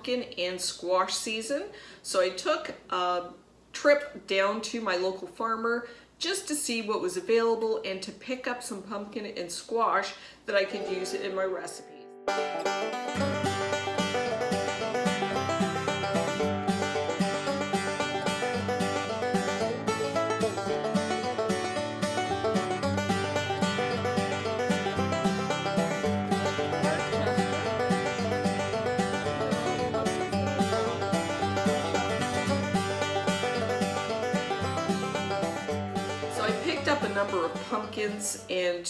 pumpkin and squash season. So I took a trip down to my local farmer just to see what was available and to pick up some pumpkin and squash that I could use in my recipes. Up a number of pumpkins and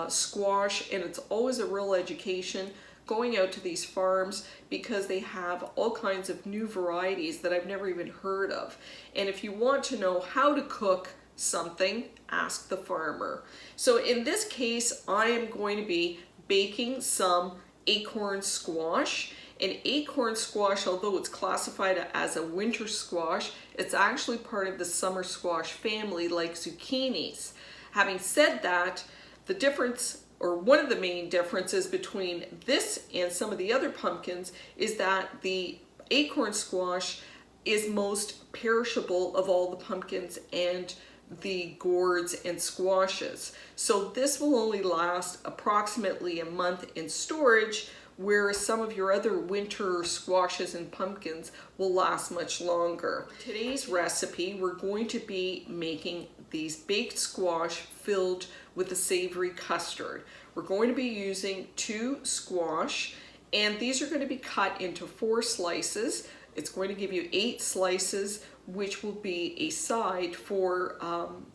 squash, and it's always a real education going out to these farms because they have all kinds of new varieties that I've never even heard of. And if you want to know how to cook something, ask the farmer. So in this case, I am going to be baking some acorn squash. And acorn squash, although it's classified as a winter squash, it's actually part of the summer squash family like zucchinis. Having said that, the difference, or one of the main differences between this and some of the other pumpkins, is that the acorn squash is most perishable of all the pumpkins and the gourds and squashes. So this will only last approximately a month in storage, whereas some of your other winter squashes and pumpkins will last much longer. Today's recipe, we're going to be making these baked squash filled with a savory custard. We're going to be using 2 squash, and these are going to be cut into 4 slices. It's going to give you 8 slices, which will be a side for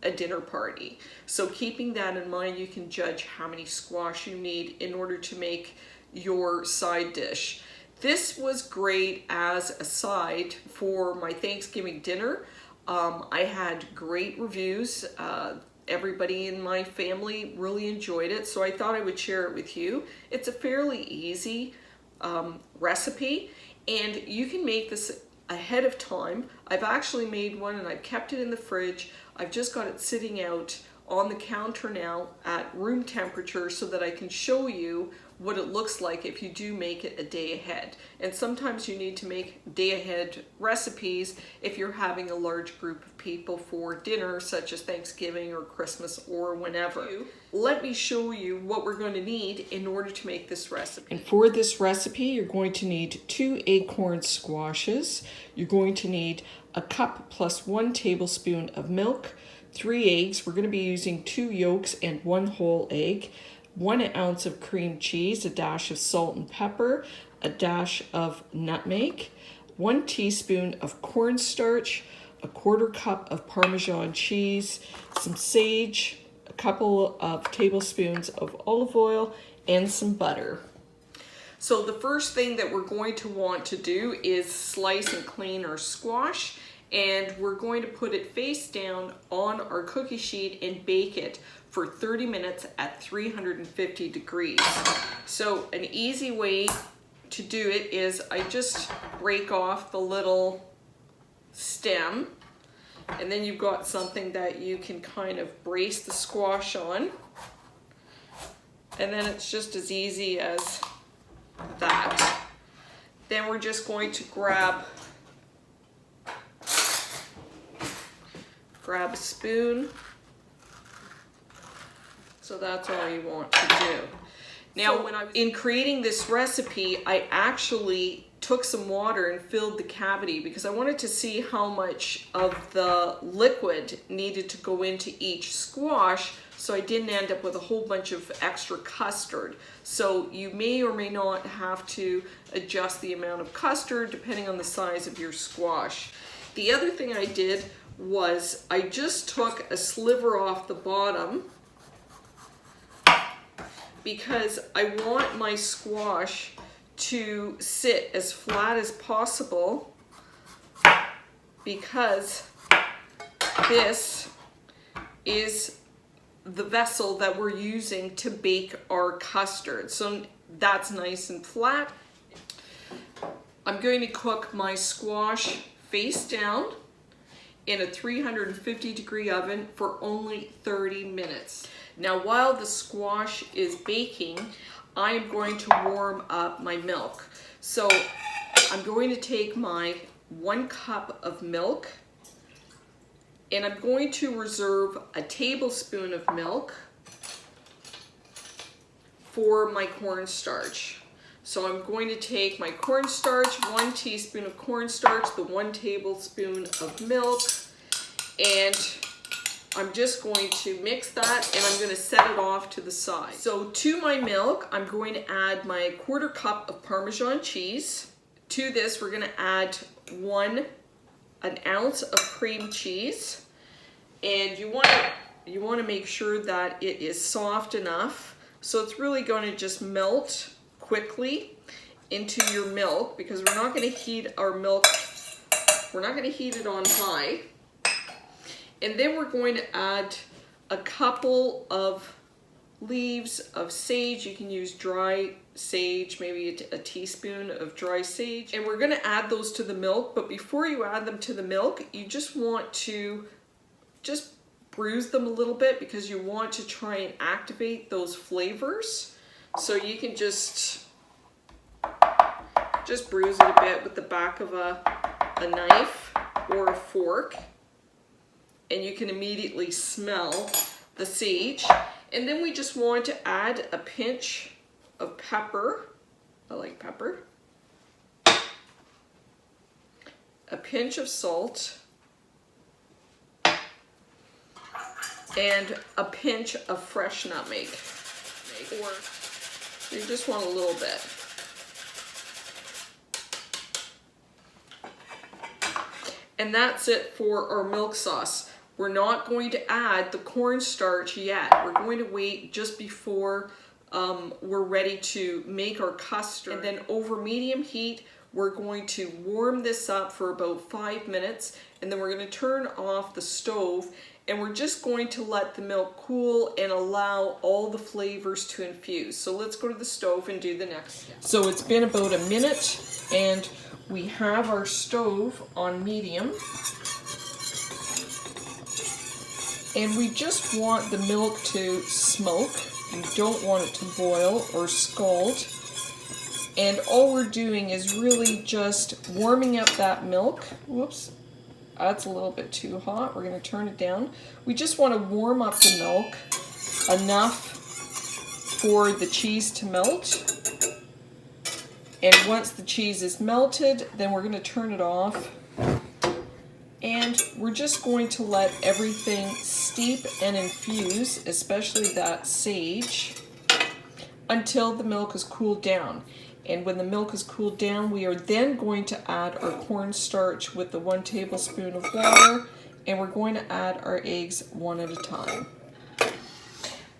a dinner party. So keeping that in mind, you can judge how many squash you need in order to make your side dish. This was great as a side for my Thanksgiving dinner. I had great reviews. Everybody in my family really enjoyed it, so I thought I would share it with you. It's a fairly easy recipe, and you can make this ahead of time. I've actually made one and I've kept it in the fridge. I've just got it sitting out on the counter now at room temperature so that I can show you what it looks like if you do make it a day ahead. And sometimes you need to make day ahead recipes if you're having a large group of people for dinner, such as Thanksgiving or Christmas or whenever. Let me show you what we're going to need in order to make this recipe. And for this recipe, you're going to need 2 acorn squashes. You're going to need a cup plus 1 tablespoon of milk, 3 eggs. We're going to be using 2 yolks and 1 whole egg, 1 ounce of cream cheese, a dash of salt and pepper, a dash of nutmeg, 1 teaspoon of cornstarch, a 1/4 cup of Parmesan cheese, some sage, a couple of tablespoons of olive oil, and some butter. So the first thing that we're going to want to do is slice and clean our squash, and we're going to put it face down on our cookie sheet and bake it for 30 minutes at 350 degrees. So an easy way to do it is I just break off the little stem, and then you've got something that you can kind of brace the squash on, and then it's just as easy as that. Then we're just going to grab a spoon. So that's all you want to do. Now, in creating this recipe, I actually took some water and filled the cavity because I wanted to see how much of the liquid needed to go into each squash, so I didn't end up with a whole bunch of extra custard. So you may or may not have to adjust the amount of custard depending on the size of your squash. The other thing I did was I just took a sliver off the bottom because I want my squash to sit as flat as possible, because this is the vessel that we're using to bake our custard. So that's nice and flat. I'm going to cook my squash face down in a 350 degree oven for only 30 minutes. Now, while the squash is baking, I'm going to warm up my milk. So I'm going to take my 1 cup of milk, and I'm going to reserve a tablespoon of milk for my cornstarch. So I'm going to take my cornstarch, 1 teaspoon of cornstarch, the 1 tablespoon of milk, and I'm just going to mix that, and I'm going to set it off to the side. So to my milk, I'm going to add my 1/4 cup of Parmesan cheese. To this, we're going to add an ounce of cream cheese, and you want to make sure that it is soft enough, so it's really going to just melt quickly into your milk, because we're not going to heat our milk, we're not going to heat it on high. And then we're going to add a couple of leaves of sage. You can use dry sage, maybe a teaspoon of dry sage. And we're going to add those to the milk, but before you add them to the milk, you just want to just bruise them a little bit, because you want to try and activate those flavors. So you can just bruise it a bit with the back of a knife or a fork, and you can immediately smell the sage. And then we just want to add a pinch of pepper. I like pepper. A pinch of salt. And a pinch of fresh nutmeg. Or you just want a little bit. And that's it for our milk sauce. We're not going to add the cornstarch yet. We're going to wait just before we're ready to make our custard. And then over medium heat, we're going to warm this up for about 5 minutes, and then we're going to turn off the stove, and we're just going to let the milk cool and allow all the flavors to infuse. So let's go to the stove and do the next step. So it's been about a minute, and we have our stove on medium. And we just want the milk to smoke. You don't want it to boil or scald. And all we're doing is really just warming up that milk. Whoops, that's a little bit too hot. We're going to turn it down. We just want to warm up the milk enough for the cheese to melt. And once the cheese is melted, then we're going to turn it off. And we're just going to let everything steep and infuse, especially that sage, until the milk is cooled down. And when the milk is cooled down, we are then going to add our cornstarch with the 1 tablespoon of water, and we're going to add our eggs one at a time.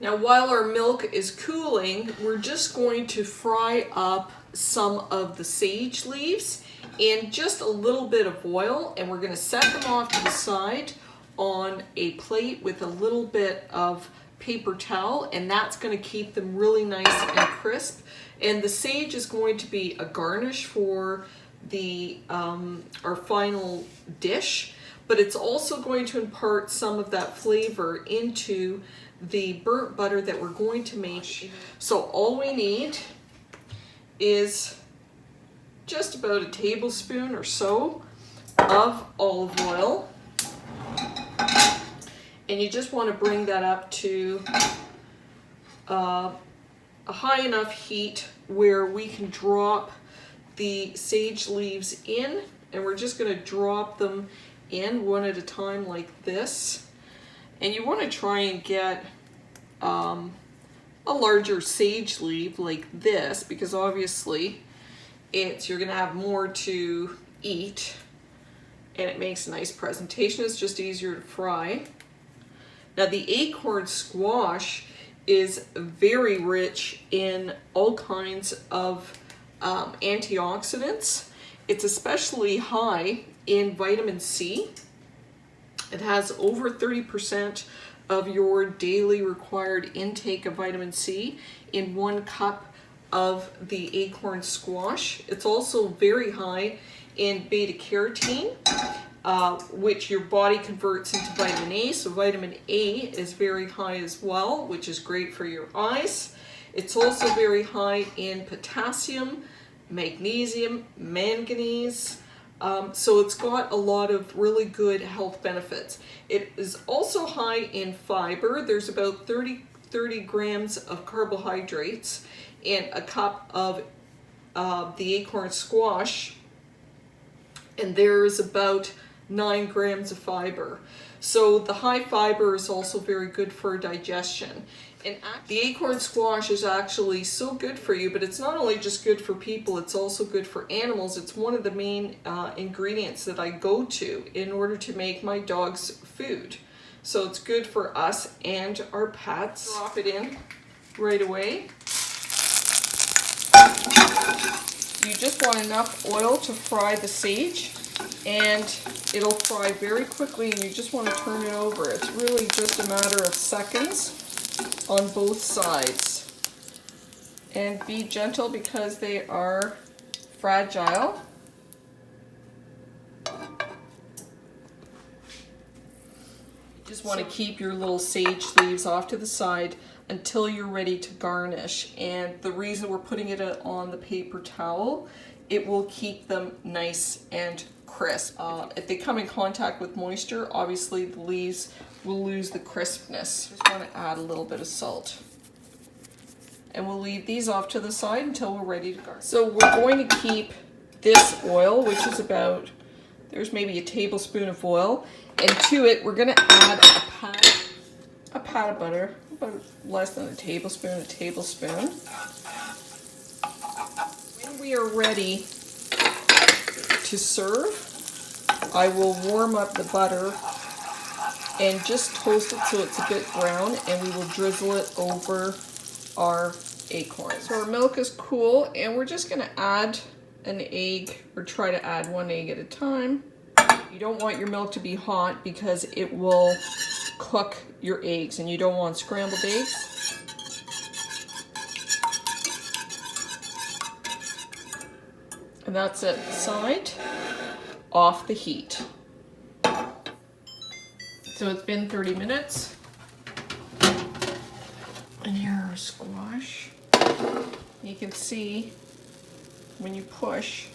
Now, while our milk is cooling, we're just going to fry up some of the sage leaves in just a little bit of oil, and we're going to set them off to the side on a plate with a little bit of paper towel, and that's going to keep them really nice and crisp. And the sage is going to be a garnish for the our final dish, but it's also going to impart some of that flavor into the burnt butter that we're going to make. So all we need is just about a tablespoon or so of olive oil, and you just want to bring that up to a high enough heat where we can drop the sage leaves in, and we're just going to drop them in one at a time like this. And you want to try and get a larger sage leaf like this, because obviously you're going to have more to eat, and it makes a nice presentation. It's just easier to fry. Now, the acorn squash is very rich in all kinds of antioxidants. It's especially high in vitamin C. It has over 30% of your daily required intake of vitamin C in 1 cup of the acorn squash. It's also very high in beta carotene, which your body converts into vitamin A. So vitamin A is very high as well, which is great for your eyes. It's also very high in potassium magnesium, manganese. So it's got a lot of really good health benefits. It is also high in fiber. There's about 30 grams of carbohydrates in a cup of the Acorn squash, and there's about 9 grams of fiber. So the high fiber is also very good for digestion. And the Acorn squash is actually so good for you, but it's not only just good for people, it's also good for animals. It's one of the main ingredients that I go to in order to make my dog's food. So it's good for us and our pets. Drop it in right away. You just want enough oil to fry the sage, and it'll fry very quickly, and you just want to turn it over. It's really just a matter of seconds on both sides. And be gentle because they are fragile. You just want to keep your little sage leaves off to the side until you're ready to garnish. And the reason we're putting it on the paper towel, it will keep them nice and crisp. If they come in contact with moisture, obviously the leaves will lose the crispness. Just want to add a little bit of salt. And we'll leave these off to the side until we're ready to garnish. So we're going to keep this oil, which is about, there's maybe a tablespoon of oil, and to it we're going to add a pat of butter, about less than a tablespoon. When we are ready to serve, I will warm up the butter and just toast it so it's a bit brown, and we will drizzle it over our acorns. So our milk is cool, and we're just going to add an egg, or try to add 1 egg at a time. You don't want your milk to be hot because it will cook your eggs, and you don't want scrambled eggs. And that's it, side, off the heat. So it's been 30 minutes. And here our squash. You can see when you push,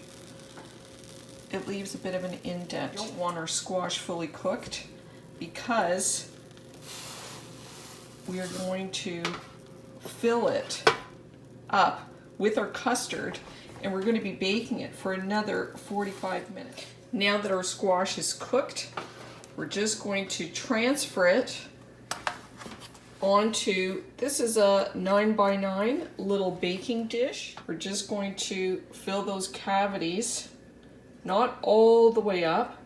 it leaves a bit of an indent. You don't want our squash fully cooked because we are going to fill it up with our custard, and we're going to be baking it for another 45 minutes. Now that our squash is cooked, we're just going to transfer it onto, this is a 9x9 little baking dish. We're just going to fill those cavities, not all the way up.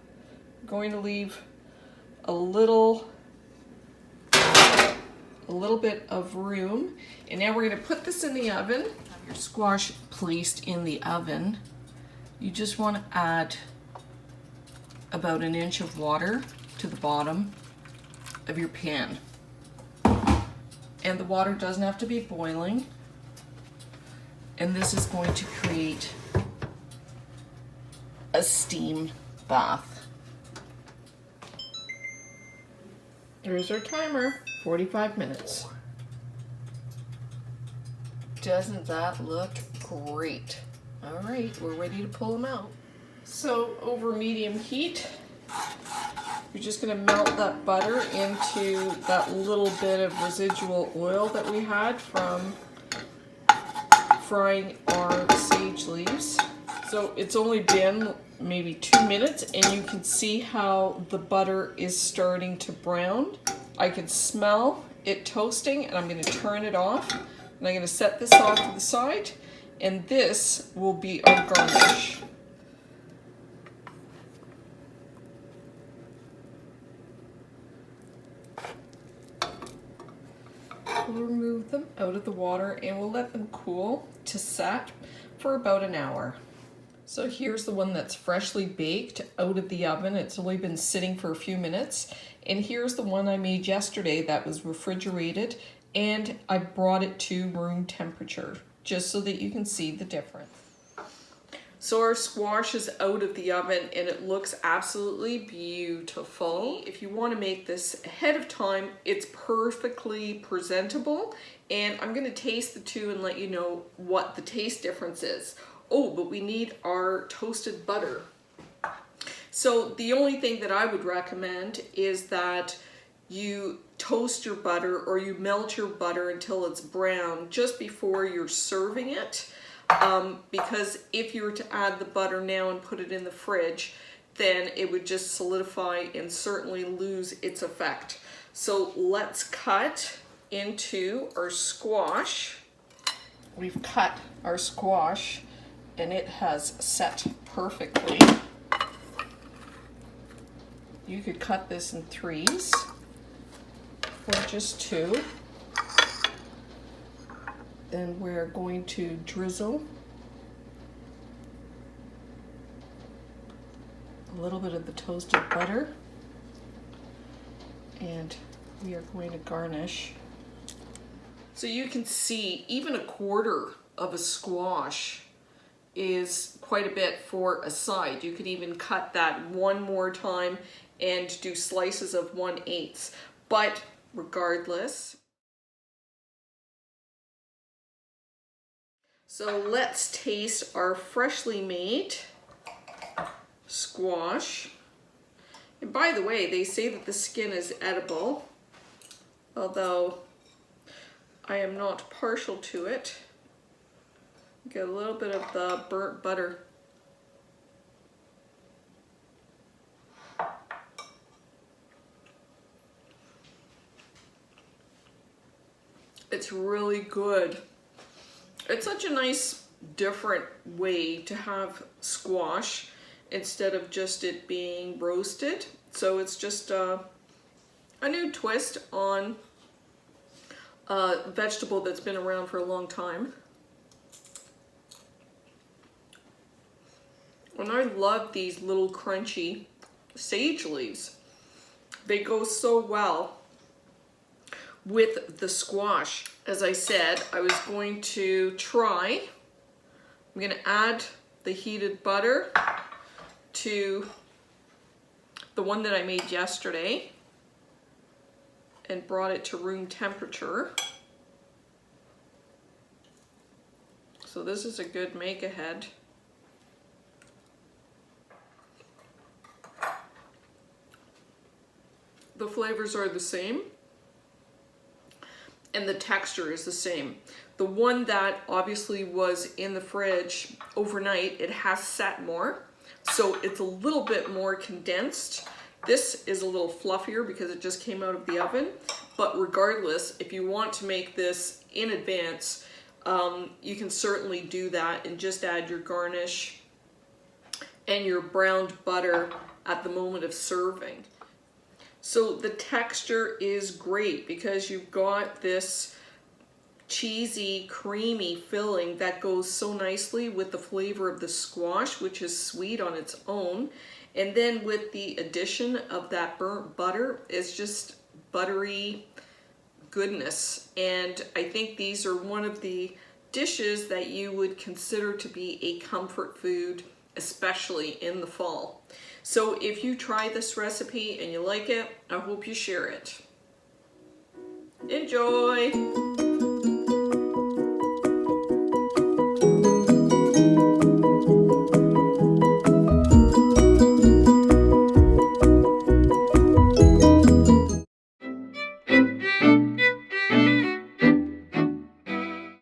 We're going to leave a little bit of room. And now we're going to put this in the oven. Have your squash placed in the oven. You just want to add about 1 inch of water to the bottom of your pan. And the water doesn't have to be boiling. And this is going to create a steam bath. There's our timer, 45 minutes. Doesn't that look great? All right, we're ready to pull them out. So over medium heat, we're just going to melt that butter into that little bit of residual oil that we had from frying our sage leaves. So it's only been maybe 2 minutes, and you can see how the butter is starting to brown. I can smell it toasting, and I'm going to turn it off. And I'm going to set this off to the side, and this will be our garnish. We'll remove them out of the water, and we'll let them cool to set for about an hour. So here's the one that's freshly baked out of the oven. It's only been sitting for a few minutes. And here's the one I made yesterday that was refrigerated, and I brought it to room temperature just so that you can see the difference. So our squash is out of the oven, and it looks absolutely beautiful. If you want to make this ahead of time, it's perfectly presentable. And I'm going to taste the two and let you know what the taste difference is. Oh, but we need our toasted butter. So the only thing that I would recommend is that you toast your butter or you melt your butter until it's brown just before you're serving it. Because if you were to add the butter now and put it in the fridge, then it would just solidify and certainly lose its effect. So let's cut into our squash. We've cut our squash and it has set perfectly. You could cut this in 3s or just 2. Then we're going to drizzle a little bit of the toasted butter, and we are going to garnish. So you can see even a quarter of a squash is quite a bit for a side. You could even cut that one more time and do slices of 1/8. But regardless, so let's taste our freshly made squash. And by the way, they say that the skin is edible, although I am not partial to it. Get a little bit of the burnt butter. It's really good. It's such a nice, different way to have squash instead of just it being roasted. So it's just a new twist on a vegetable that's been around for a long time. And I love these little crunchy sage leaves. They go so well with the squash. As I said, I was going to try, I'm going to add the heated butter to the one that I made yesterday and brought it to room temperature. So this is a good make ahead. The flavors are the same and the texture is the same. The one that obviously was in the fridge overnight, it has sat more, so it's a little bit more condensed. This is a little fluffier because it just came out of the oven, but regardless, if you want to make this in advance, you can certainly do that and just add your garnish and your browned butter at the moment of serving. So the texture is great because you've got this cheesy, creamy filling that goes so nicely with the flavor of the squash, which is sweet on its own. And then with the addition of that burnt butter, it's just buttery goodness. And I think these are one of the dishes that you would consider to be a comfort food, especially in the fall. So if you try this recipe and you like it, I hope you share it. Enjoy!